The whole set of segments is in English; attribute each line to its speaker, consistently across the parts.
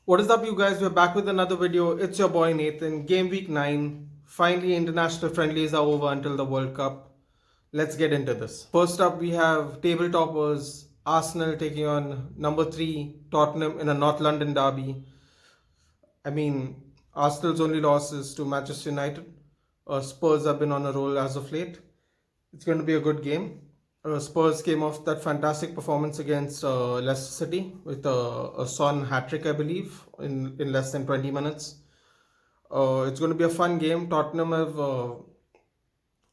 Speaker 1: What is up, you guys? We're back with another video. It's your boy Nathan. Game week 9. Finally, international friendlies are over until the World Cup. Let's get into this. First up, we have table toppers Arsenal taking on number 3 Tottenham in a North London derby. I mean, Arsenal's only loss is to Manchester United. Spurs have been on a roll as of late. It's going to be a good game. Spurs came off that fantastic performance against Leicester City with a Son hat-trick, I believe, in less than 20 minutes. It's going to be a fun game. Tottenham have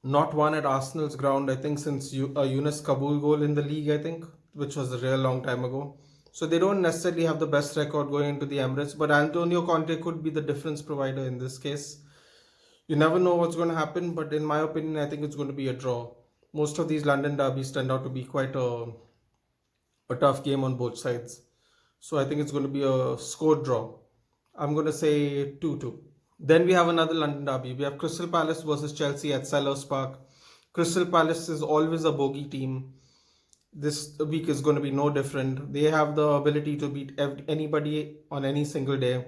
Speaker 1: not won at Arsenal's ground, I think, since Yunus Kabul goal in the league, I think, which was a real long time ago. So they don't necessarily have the best record going into the Emirates, but Antonio Conte could be the difference provider in this case. You never know what's going to happen, but in my opinion, I think it's going to be a draw. Most of these London derbies turned out to be quite a tough game on both sides. So I think it's going to be a score draw. I'm going to say 2-2. Then we have another London derby. We have Crystal Palace versus Chelsea at Selhurst Park. Crystal Palace is always a bogey team. This week is going to be no different. They have the ability to beat anybody on any single day.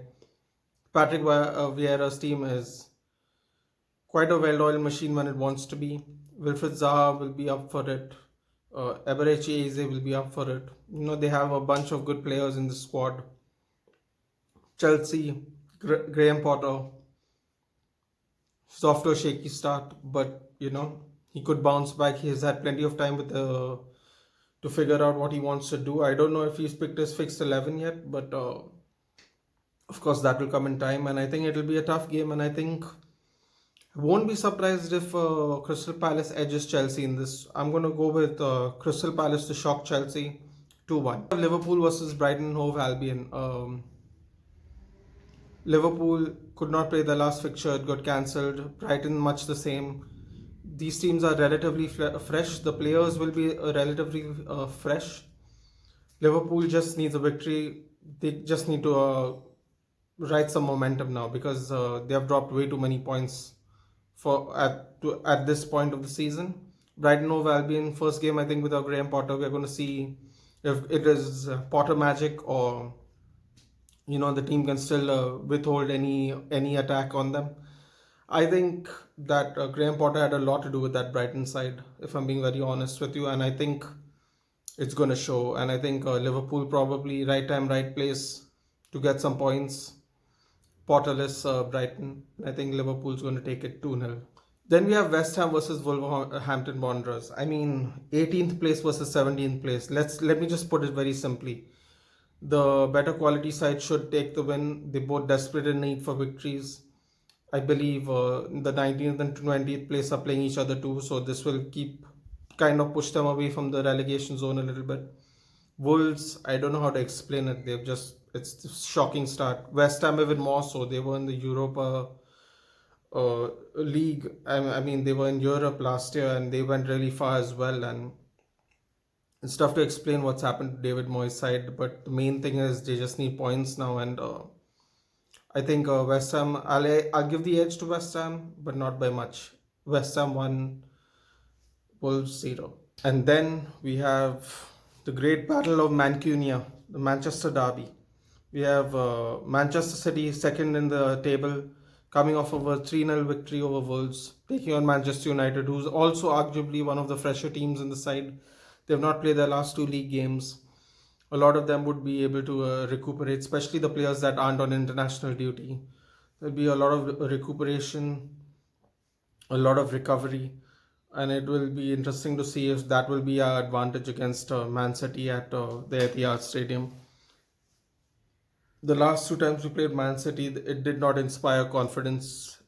Speaker 1: Patrick Vieira's team is quite a well-oiled machine when it wants to be. Wilfried Zaha will be up for it. Eberechi Eze will be up for it. They have a bunch of good players in the squad. Chelsea, Graham Potter, he's off to a shaky start, but he could bounce back. He's had plenty of time to figure out what he wants to do. I don't know if he's picked his fixed 11 yet, but of course that will come in time. And I think it'll be a tough game. And I think won't be surprised if Crystal Palace edges Chelsea in this. I'm going to go with Crystal Palace to shock Chelsea 2-1. Liverpool versus Brighton Hove Albion. Liverpool could not play the last fixture. It got cancelled. Brighton much the same. These teams are relatively fresh. The players will be relatively fresh. Liverpool just needs a victory. They just need to ride some momentum now because they have dropped way too many points at this point of the season. Brighton Hove Albion, first game I think without Graham Potter. We're going to see if it is Potter magic or the team can still withhold any attack on them. I think that Graham Potter had a lot to do with that Brighton side, if I'm being very honest with you, and I think it's going to show. And I think Liverpool probably right time, right place to get some points. Potterless Brighton. I think Liverpool's going to take it 2-0. Then we have West Ham versus Wolverhampton Wanderers. I mean, 18th place versus 17th place. Let me just put it very simply. The better quality side should take the win. They both desperate in need for victories. I believe the 19th and 20th place are playing each other too, so this will push them away from the relegation zone a little bit. Wolves, I don't know how to explain it. It's a shocking start. West Ham even more so. They were in the Europa League. I mean, they were in Europe last year and they went really far as well. And it's tough to explain what's happened to David Moyes' side. But the main thing is they just need points now. And I think West Ham, I'll give the edge to West Ham, but not by much. West Ham 1, Wolves 0. And then we have the great battle of Mancunia, the Manchester derby. We have Manchester City second in the table, coming off of a 3-0 victory over Wolves, taking on Manchester United, who's also arguably one of the fresher teams in the side. They've not played their last 2 league games. A lot of them would be able to recuperate, especially the players that aren't on international duty. There'll be a lot of recuperation, a lot of recovery, and it will be interesting to see if that will be our advantage against Man City at the Etihad Stadium. The last 2 times we played Man City, it did not inspire confidence,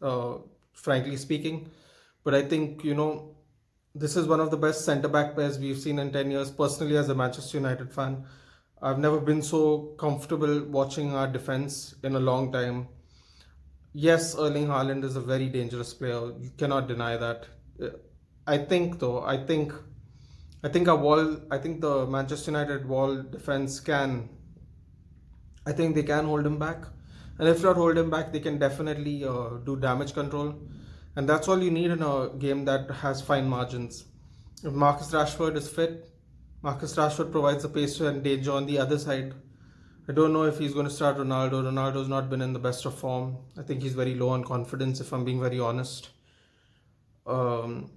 Speaker 1: frankly speaking. But I think, this is one of the best centre-back pairs we've seen in 10 years. Personally, as a Manchester United fan, I've never been so comfortable watching our defence in a long time. Yes, Erling Haaland is a very dangerous player. You cannot deny that. I think the Manchester United wall defence they can hold him back. And if not hold him back, they can definitely do damage control. And that's all you need in a game that has fine margins. If Marcus Rashford is fit, Marcus Rashford provides the pace and danger on the other side. I don't know if he's going to start Ronaldo. Ronaldo's not been in the best of form. I think he's very low on confidence, if I'm being very honest. Um,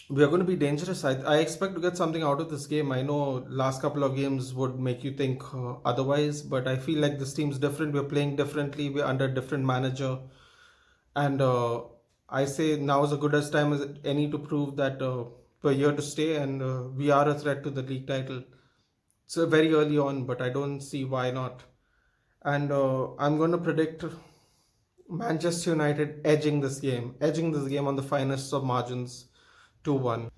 Speaker 1: we are going to be dangerous. I expect to get something out of this game. I know last couple of games would make you think otherwise, but I feel like this team's different. We're playing differently. We're under a different manager. And I say now is as good as time as any to prove that we're here to stay and we are a threat to the league title. It's very early on, but I don't see why not. And I'm going to predict Manchester United edging this game on the finest of margins, 2-1.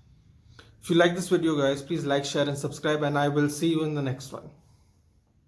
Speaker 1: If you like this video, guys, please like, share, and subscribe, and I will see you in the next one.